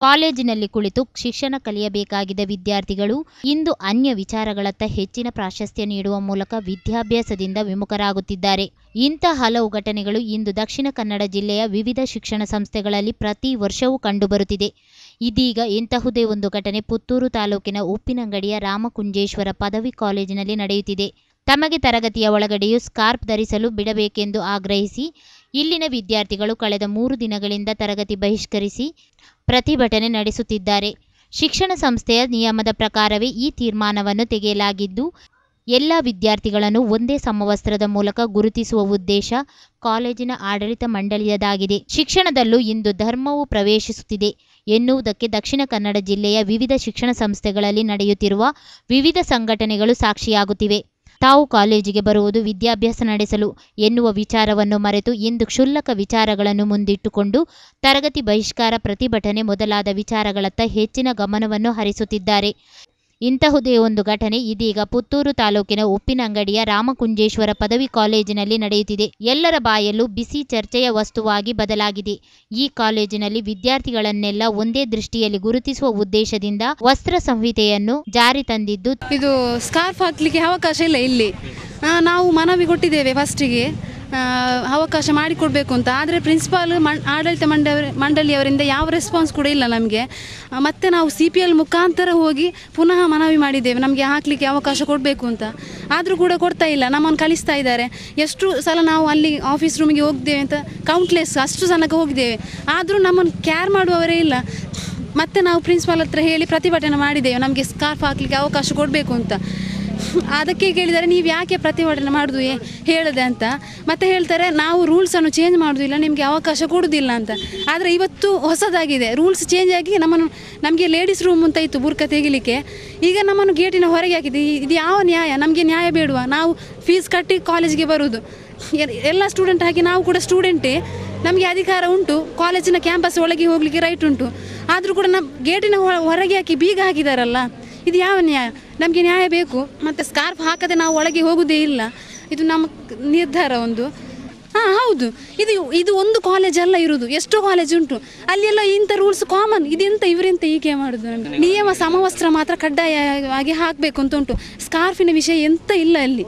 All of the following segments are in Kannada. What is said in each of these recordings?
ಕಾಲೇಜಿನಲ್ಲಿ ಕುಳಿತು ಶಿಕ್ಷಣ ಕಲಿಯಬೇಕಾಗಿದ್ದ ವಿದ್ಯಾರ್ಥಿಗಳು ಇಂದು ಅನ್ಯ ವಿಚಾರಗಳತ್ತ ಹೆಚ್ಚಿನ ಪ್ರಾಶಸ್ತ್ಯ ನೀಡುವ ಮೂಲಕ ವಿದ್ಯಾಭ್ಯಾಸದಿಂದ ವಿಮುಖರಾಗುತ್ತಿದ್ದಾರೆ. ಇಂಥ ಹಲವು ಘಟನೆಗಳು ಇಂದು ದಕ್ಷಿಣ ಕನ್ನಡ ಜಿಲ್ಲೆಯ ವಿವಿಧ ಶಿಕ್ಷಣ ಸಂಸ್ಥೆಗಳಲ್ಲಿ ಪ್ರತಿ ವರ್ಷವೂ ಕಂಡುಬರುತ್ತಿದೆ. ಇದೀಗ ಇಂತಹುದೇ ಒಂದು ಘಟನೆ ಪುತ್ತೂರು ತಾಲೂಕಿನ ಉಪ್ಪಿನಂಗಡಿಯ ರಾಮಕುಂಜೇಶ್ವರ ಪದವಿ ಕಾಲೇಜಿನಲ್ಲಿ ನಡೆಯುತ್ತಿದೆ. ತಮಗೆ ತರಗತಿಯ ಒಳಗಡೆಯೂ ಸ್ಕಾರ್ಫ್ ಧರಿಸಲು ಬಿಡಬೇಕೆಂದು ಆಗ್ರಹಿಸಿ ಇಲ್ಲಿನ ವಿದ್ಯಾರ್ಥಿಗಳು ಕಳೆದ 3 ದಿನಗಳಿಂದ ತರಗತಿ ಬಹಿಷ್ಕರಿಸಿ ಪ್ರತಿಭಟನೆ ನಡೆಸುತ್ತಿದ್ದಾರೆ. ಶಿಕ್ಷಣ ಸಂಸ್ಥೆಯ ನಿಯಮದ ಪ್ರಕಾರವೇ ಈ ತೀರ್ಮಾನವನ್ನು ತೆಗೆಯಲಾಗಿದ್ದು, ಎಲ್ಲ ವಿದ್ಯಾರ್ಥಿಗಳನ್ನು ಒಂದೇ ಸಮವಸ್ತ್ರದ ಮೂಲಕ ಗುರುತಿಸುವ ಉದ್ದೇಶ ಕಾಲೇಜಿನ ಆಡಳಿತ ಮಂಡಳಿಯದಾಗಿದೆ. ಶಿಕ್ಷಣದಲ್ಲೂ ಇಂದು ಧರ್ಮವು ಪ್ರವೇಶಿಸುತ್ತಿದೆ ಎನ್ನುವುದಕ್ಕೆ ದಕ್ಷಿಣ ಕನ್ನಡ ಜಿಲ್ಲೆಯ ವಿವಿಧ ಶಿಕ್ಷಣ ಸಂಸ್ಥೆಗಳಲ್ಲಿ ನಡೆಯುತ್ತಿರುವ ವಿವಿಧ ಸಂಘಟನೆಗಳು ಸಾಕ್ಷಿಯಾಗುತ್ತಿವೆ. ತಾವು ಕಾಲೇಜಿಗೆ ಬರುವುದು ವಿದ್ಯಾಭ್ಯಾಸ ನಡೆಸಲು ಎನ್ನುವ ವಿಚಾರವನ್ನು ಮರೆತು ಇಂದು ಕ್ಷುಲ್ಲಕ ವಿಚಾರಗಳನ್ನು ಮುಂದಿಟ್ಟುಕೊಂಡು ತರಗತಿ ಬಹಿಷ್ಕಾರ, ಪ್ರತಿಭಟನೆ ಮೊದಲಾದ ವಿಚಾರಗಳತ್ತ ಹೆಚ್ಚಿನ ಗಮನವನ್ನು ಹರಿಸುತ್ತಿದ್ದಾರೆ. ಇಂತಹುದೇ ಒಂದು ಘಟನೆ ಇದೀಗ ಪುತ್ತೂರು ತಾಲೂಕಿನ ಉಪ್ಪಿನಂಗಡಿಯ ರಾಮಕುಂಜೇಶ್ವರ ಪದವಿ ಕಾಲೇಜಿನಲ್ಲಿ ನಡೆಯುತ್ತಿದೆ. ಎಲ್ಲರ ಬಾಯಲ್ಲೂ ಬಿಸಿ ಚರ್ಚೆಯ ವಸ್ತುವಾಗಿ ಬದಲಾಗಿದೆ. ಈ ಕಾಲೇಜಿನಲ್ಲಿ ವಿದ್ಯಾರ್ಥಿಗಳನ್ನೆಲ್ಲ ಒಂದೇ ದೃಷ್ಟಿಯಲ್ಲಿ ಗುರುತಿಸುವ ಉದ್ದೇಶದಿಂದ ವಸ್ತ್ರ ಸಂಹಿತೆಯನ್ನು ಜಾರಿ ತಂದಿದ್ದು, ಇದು ಸ್ಕಾರ್ಫ್ ಹಾಕ್ಲಿಕ್ಕೆ ಅವಕಾಶ ಇಲ್ಲ. ಇಲ್ಲಿ ನಾವು ಮನವಿ ಕೊಟ್ಟಿದ್ದೇವೆ ಫಸ್ಟಿಗೆ ಅವಕಾಶ ಮಾಡಿಕೊಡ್ಬೇಕು ಅಂತ. ಆದರೆ ಪ್ರಿನ್ಸಿಪಾಲ್ ಆಡಳಿತ ಮಂಡಳಿಯವರಿಂದ ಯಾವ ರೆಸ್ಪಾನ್ಸ್ ಕೂಡ ಇಲ್ಲ ನಮಗೆ. ಮತ್ತೆ ನಾವು CPL ಮುಖಾಂತರ ಹೋಗಿ ಪುನಃ ಮನವಿ ಮಾಡಿದ್ದೇವೆ, ನಮಗೆ ಹಾಕಲಿಕ್ಕೆ ಅವಕಾಶ ಕೊಡಬೇಕು ಅಂತ. ಆದರೂ ಕೂಡ ಕೊಡ್ತಾ ಇಲ್ಲ, ನಮ್ಮನ್ನು ಕಳಿಸ್ತಾ ಇದ್ದಾರೆ. ಎಷ್ಟು ಸಲ ನಾವು ಅಲ್ಲಿ ಆಫೀಸ್ ರೂಮಿಗೆ ಹೋಗಿದ್ದೇವೆ ಅಂತ ಕೌಂಟ್ಲೆಸ್, ಅಷ್ಟು ಸಲಕ್ಕೆ ಹೋಗಿದ್ದೇವೆ. ಆದರೂ ನಮ್ಮನ್ನು ಕೇರ್ ಮಾಡುವವರೇ ಇಲ್ಲ. ಮತ್ತೆ ನಾವು ಪ್ರಿನ್ಸಿಪಾಲ್ ಹತ್ರ ಹೇಳಿ ಪ್ರತಿಭಟನೆ ಮಾಡಿದ್ದೇವೆ, ನಮಗೆ ಸ್ಕಾರ್ಫ್ ಹಾಕಲಿಕ್ಕೆ ಅವಕಾಶ ಕೊಡಬೇಕು ಅಂತ. ಅದಕ್ಕೆ ಕೇಳಿದರೆ ನೀವು ಯಾಕೆ ಪ್ರತಿಭಟನೆ ಮಾಡೋದು ಹೇಳಿದೆ ಅಂತ. ಮತ್ತೆ ಹೇಳ್ತಾರೆ ನಾವು ರೂಲ್ಸನ್ನು ಚೇಂಜ್ ಮಾಡೋದಿಲ್ಲ, ನಿಮಗೆ ಅವಕಾಶ ಕೊಡೋದಿಲ್ಲ ಅಂತ. ಆದರೆ ಇವತ್ತು ಹೊಸದಾಗಿದೆ, ರೂಲ್ಸ್ ಚೇಂಜ್ ಆಗಿ ನಮಗೆ ಲೇಡೀಸ್ ರೂಮ್ ಅಂತ ಇತ್ತು ಬುರ್ಕ ತೆಗಿಲಿಕ್ಕೆ, ಈಗ ನಮ್ಮನ್ನು ಗೇಟಿನ ಹೊರಗೆ ಹಾಕಿದೆ. ಇದು ಯಾವ ನ್ಯಾಯ? ನಮಗೆ ನ್ಯಾಯ ಬೇಡುವ? ನಾವು ಫೀಸ್ ಕಟ್ಟಿ ಕಾಲೇಜಿಗೆ ಬರೋದು, ಎಲ್ಲ ಸ್ಟೂಡೆಂಟ್ ಹಾಕಿ ನಾವು ಕೂಡ ಸ್ಟೂಡೆಂಟೇ, ನಮಗೆ ಅಧಿಕಾರ ಉಂಟು, ಕಾಲೇಜಿನ ಕ್ಯಾಂಪಸ್ ಒಳಗೆ ಹೋಗಲಿಕ್ಕೆ ರೈಟ್ ಉಂಟು. ಆದರೂ ಕೂಡ ನಮ್ಮ ಗೇಟಿನ ಹೊರಗೆ ಹಾಕಿ ಬೀಗ ಹಾಕಿದಾರಲ್ಲ, ಇದು ಯಾವ ನ್ಯಾಯ? ನಮಗೆ ನ್ಯಾಯ ಬೇಕು. ಮತ್ತು ಸ್ಕಾರ್ಫ್ ಹಾಕದೆ ನಾವು ಒಳಗೆ ಹೋಗೋದೇ ಇಲ್ಲ, ಇದು ನಮ್ಮ ನಿರ್ಧಾರ ಒಂದು. ಹೌದು, ಇದು ಒಂದು ಕಾಲೇಜ್ ಅಲ್ಲ ಇರೋದು, ಎಷ್ಟೋ ಕಾಲೇಜ್ ಉಂಟು, ಅಲ್ಲೆಲ್ಲ ಇಂಥ ರೂಲ್ಸ್ ಕಾಮನ್. ಇದೆಂತ ಇವರೆಂತ ಹೀಗೆ ಮಾಡೋದು? ನಿಯಮ ಸಮವಸ್ತ್ರ ಮಾತ್ರ ಕಡ್ಡಾಯವಾಗಿ ಹಾಕಬೇಕು ಅಂತ ಉಂಟು, ಸ್ಕಾರ್ಫಿನ ವಿಷಯ ಎಂತ ಇಲ್ಲ ಅಲ್ಲಿ.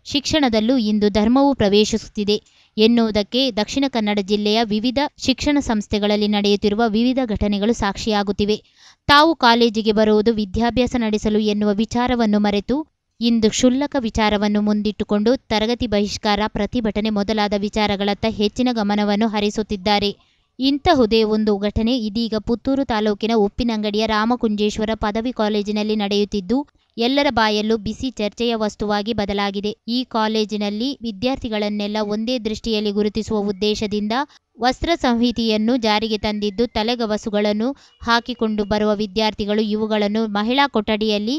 ಶಿಕ್ಷಣದಲ್ಲೂ ಇಂದು ಧರ್ಮವು ಪ್ರವೇಶಿಸುತ್ತಿದೆ ಎನ್ನುವುದಕ್ಕೆ ದಕ್ಷಿಣ ಕನ್ನಡ ಜಿಲ್ಲೆಯ ವಿವಿಧ ಶಿಕ್ಷಣ ಸಂಸ್ಥೆಗಳಲ್ಲಿ ನಡೆಯುತ್ತಿರುವ ವಿವಿಧ ಘಟನೆಗಳು ಸಾಕ್ಷಿಯಾಗುತ್ತಿವೆ. ತಾವು ಕಾಲೇಜಿಗೆ ಬರುವುದು ವಿದ್ಯಾಭ್ಯಾಸ ನಡೆಸಲು ಎನ್ನುವ ವಿಚಾರವನ್ನು ಮರೆತು ಇಂದು ಕ್ಷುಲ್ಲಕ ವಿಚಾರವನ್ನು ಮುಂದಿಟ್ಟುಕೊಂಡು ತರಗತಿ ಬಹಿಷ್ಕಾರ, ಪ್ರತಿಭಟನೆ ಮೊದಲಾದ ವಿಚಾರಗಳತ್ತ ಹೆಚ್ಚಿನ ಗಮನವನ್ನು ಹರಿಸುತ್ತಿದ್ದಾರೆ. ಇಂತಹುದೇ ಒಂದು ಘಟನೆ ಇದೀಗ ಪುತ್ತೂರು ತಾಲೂಕಿನ ಉಪ್ಪಿನಂಗಡಿಯ ರಾಮಕುಂಜೇಶ್ವರ ಪದವಿ ಕಾಲೇಜಿನಲ್ಲಿ ನಡೆಯುತ್ತಿದ್ದು, ಎಲ್ಲರ ಬಾಯಲ್ಲೂ ಬಿಸಿ ಚರ್ಚೆಯ ವಸ್ತುವಾಗಿ ಬದಲಾಗಿದೆ. ಈ ಕಾಲೇಜಿನಲ್ಲಿ ವಿದ್ಯಾರ್ಥಿಗಳನ್ನೆಲ್ಲ ಒಂದೇ ದೃಷ್ಟಿಯಲ್ಲಿ ಗುರುತಿಸುವ ಉದ್ದೇಶದಿಂದ ವಸ್ತ್ರ ಸಂಹಿತೆಯನ್ನು ಜಾರಿಗೆ ತಂದಿದ್ದು, ತಲೆಗವಸುಗಳನ್ನು ಹಾಕಿಕೊಂಡು ಬರುವ ವಿದ್ಯಾರ್ಥಿಗಳು ಇವುಗಳನ್ನು ಮಹಿಳಾ ಕೊಠಡಿಯಲ್ಲಿ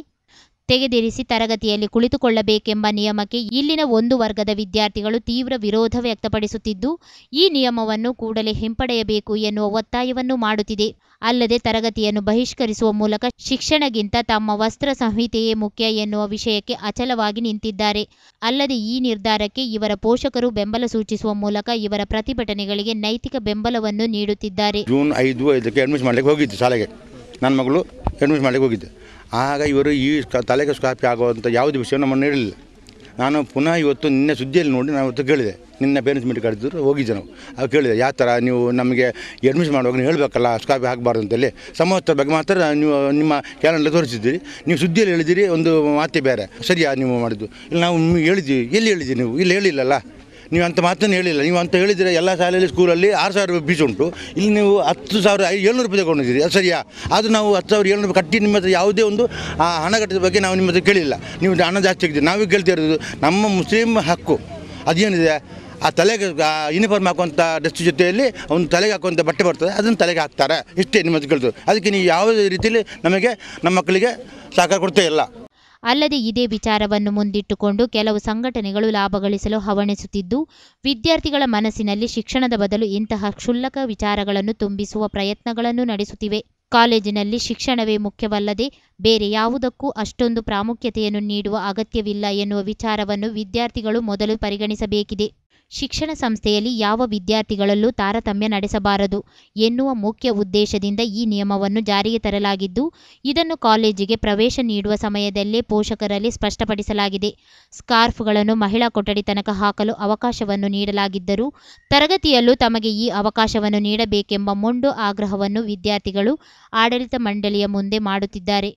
ತೆಗೆದಿರಿಸಿ ತರಗತಿಯಲ್ಲಿ ಕುಳಿತುಕೊಳ್ಳಬೇಕೆಂಬ ನಿಯಮಕ್ಕೆ ಇಲ್ಲಿನ ಒಂದು ವರ್ಗದ ವಿದ್ಯಾರ್ಥಿಗಳು ತೀವ್ರ ವಿರೋಧ ವ್ಯಕ್ತಪಡಿಸುತ್ತಿದ್ದು, ಈ ನಿಯಮವನ್ನು ಕೂಡಲೇ ಹಿಂಪಡೆಯಬೇಕು ಎನ್ನುವ ಒತ್ತಾಯವನ್ನು ಮಾಡುತ್ತಿದೆ. ಅಲ್ಲದೆ ತರಗತಿಯನ್ನು ಬಹಿಷ್ಕರಿಸುವ ಮೂಲಕ ಶಿಕ್ಷಣಗಿಂತ ತಮ್ಮ ವಸ್ತ್ರ ಸಂಹಿತೆಯೇ ಮುಖ್ಯ ಎನ್ನುವ ವಿಷಯಕ್ಕೆ ಅಚಲವಾಗಿ ನಿಂತಿದ್ದಾರೆ. ಅಲ್ಲದೆ ಈ ನಿರ್ಧಾರಕ್ಕೆ ಇವರ ಪೋಷಕರು ಬೆಂಬಲ ಸೂಚಿಸುವ ಮೂಲಕ ಇವರ ಪ್ರತಿಭಟನೆಗಳಿಗೆ ನೈತಿಕ ಬೆಂಬಲವನ್ನು ನೀಡುತ್ತಿದ್ದಾರೆ. ಜೂನ್ 5ಕ್ಕೆ ಅಡ್ಮಿಷನ್ ಮಾಡಲಿಕ್ಕೆ ಹೋಗಿದ್ದು ಶಾಲೆಗೆ, ನನ್ನ ಮಗಳು ಅಡ್ಮಿಷನ್ ಮಾಡಲಿಕ್ಕೆ ಹೋಗಿದ್ದೆ. ಆಗ ಇವರು ಈ ತಲೆಗೆ ಸ್ಕಾರ್ಫ್ ಆಗುವಂಥ ಯಾವುದೇ ವಿಷಯ ನಮ್ಮನ್ನು ಹೇಳಿಲ್ಲ. ನಾನು ಪುನಃ ಇವತ್ತು ನಿನ್ನೆ ಸುದ್ದಿಯಲ್ಲಿ ನೋಡಿ ನಾನು ಇವತ್ತು ಕೇಳಿದೆ, ನಿನ್ನೆ ಪೇರೆಂಟ್ಸ್ ಮೀಟಿಂಗ್ ಕರೆದಿದ್ರು, ಹೋಗಿದ್ದೆ ನಾವು. ಆಗ ಕೇಳಿದೆ, ಯಾವ ಥರ ನೀವು ನಮಗೆ ಅಡ್ಮಿಷನ್ ಮಾಡುವಾಗ ನೀವು ಹೇಳಬೇಕಲ್ಲ ಸ್ಕಾರ್ಫ್ ಹಾಕಬಾರ್ದು ಅಂತೇಳಿ. ಸಮವಸ್ತ್ರದ ಬಗ್ಗೆ ಮಾತ್ರ ನೀವು ನಿಮ್ಮ ಕ್ಯಾಲೆಂಡರ್ ತೋರಿಸಿದ್ದೀರಿ, ನೀವು ಸುದ್ದಿಯಲ್ಲಿ ಹೇಳಿದ್ದೀರಿ, ಒಂದು ಮಾತೇ ಬೇರೆ. ಸರಿಯಾ ನೀವು ಮಾಡಿದ್ದು? ಇಲ್ಲಿ ನಾವು ಹೇಳಿದ್ದೀವಿ, ಎಲ್ಲಿ ಹೇಳಿದ್ದೀರಿ ನೀವು? ಇಲ್ಲಿ ಹೇಳಿಲ್ಲಲ್ಲ, ನೀವು ಅಂಥ ಮಾತನ್ನು ಹೇಳಿಲ್ಲ. ನೀವು ಅಂತ ಹೇಳಿದರೆ ಎಲ್ಲ ಶಾಲೆಯಲ್ಲಿ ಸ್ಕೂಲಲ್ಲಿ 6,000 ರೂಪಾಯಿ ಫೀಸ್ ಉಂಟು, ಇಲ್ಲಿ ನೀವು 10,700 ರೂಪಾಯಿ ತಗೊಂಡಿದ್ದೀರಿ, ಅದು ಸರಿಯಾ? ಅದು ನಾವು 10,700 ರೂಪಾಯಿ ಕಟ್ಟಿ ನಿಮ್ಮ ಹತ್ರ ಯಾವುದೇ ಒಂದು ಆ ಹಣ ಕಟ್ಟಿದ ಬಗ್ಗೆ ನಾವು ನಿಮ್ಮ ಹತ್ರ ಕೇಳಿಲ್ಲ. ನೀವು ಹಣ ಜಾಸ್ತಿ ಆಗಿದ್ದೀರಿ. ನಾವೇ ಕೇಳ್ತಾ ಇರೋದು ನಮ್ಮ ಮುಸ್ಲಿಂ ಹಕ್ಕು ಅದೇನಿದೆ, ಆ ತಲೆಗೆ ಯೂನಿಫಾರ್ಮ್ ಹಾಕುವಂಥ ಡ್ರೆಸ್ ಜೊತೆಯಲ್ಲಿ ಒಂದು ತಲೆಗೆ ಹಾಕುವಂಥ ಬಟ್ಟೆ ಬರ್ತದೆ, ಅದನ್ನು ತಲೆಗೆ ಹಾಕ್ತಾರೆ, ಇಷ್ಟೇ ನಿಮ್ಮ ಹತ್ರ ಕೇಳ್ತದೆ. ಅದಕ್ಕೆ ನೀವು ಯಾವುದೇ ರೀತಿಯಲ್ಲಿ ನಮಗೆ ನಮ್ಮ ಮಕ್ಕಳಿಗೆ ಸಹಕಾರ ಕೊಡ್ತೇ ಇಲ್ಲ. ಅಲ್ಲದೆ ಇದೇ ವಿಚಾರವನ್ನು ಮುಂದಿಟ್ಟುಕೊಂಡು ಕೆಲವು ಸಂಘಟನೆಗಳು ಲಾಭ ಗಳಿಸಲು ಹವಣಿಸುತ್ತಿದ್ದು, ವಿದ್ಯಾರ್ಥಿಗಳ ಮನಸ್ಸಿನಲ್ಲಿ ಶಿಕ್ಷಣದ ಬದಲು ಇಂತಹ ಕ್ಷುಲ್ಲಕ ವಿಚಾರಗಳನ್ನು ತುಂಬಿಸುವ ಪ್ರಯತ್ನಗಳನ್ನು ನಡೆಸುತ್ತಿವೆ. ಕಾಲೇಜಿನಲ್ಲಿ ಶಿಕ್ಷಣವೇ ಮುಖ್ಯವಲ್ಲದೆ ಬೇರೆ ಯಾವುದಕ್ಕೂ ಅಷ್ಟೊಂದು ಪ್ರಾಮುಖ್ಯತೆಯನ್ನು ನೀಡುವ ಅಗತ್ಯವಿಲ್ಲ ಎನ್ನುವ ವಿಚಾರವನ್ನು ವಿದ್ಯಾರ್ಥಿಗಳು ಮೊದಲು ಪರಿಗಣಿಸಬೇಕಿದೆ. ಶಿಕ್ಷಣ ಸಂಸ್ಥೆಯಲ್ಲಿ ಯಾವ ವಿದ್ಯಾರ್ಥಿಗಳಲ್ಲೂ ತಾರತಮ್ಯ ನಡೆಸಬಾರದು ಎನ್ನುವ ಮುಖ್ಯ ಉದ್ದೇಶದಿಂದ ಈ ನಿಯಮವನ್ನು ಜಾರಿಗೆ ತರಲಾಗಿದ್ದು, ಇದನ್ನು ಕಾಲೇಜಿಗೆ ಪ್ರವೇಶ ನೀಡುವ ಸಮಯದಲ್ಲೇ ಪೋಷಕರಲ್ಲಿ ಸ್ಪಷ್ಟಪಡಿಸಲಾಗಿದೆ. ಸ್ಕಾರ್ಫ್ಗಳನ್ನು ಮಹಿಳಾ ಕೊಠಡಿ ತನಕ ಹಾಕಲು ಅವಕಾಶವನ್ನು ನೀಡಲಾಗಿದ್ದರೂ ತರಗತಿಯಲ್ಲೂ ತಮಗೆ ಈ ಅವಕಾಶವನ್ನು ನೀಡಬೇಕೆಂಬ ಮೊಂಡು ಆಗ್ರಹವನ್ನು ವಿದ್ಯಾರ್ಥಿಗಳು ಆಡಳಿತ ಮಂಡಳಿಯ ಮುಂದೆ ಮಾಡುತ್ತಿದ್ದಾರೆ.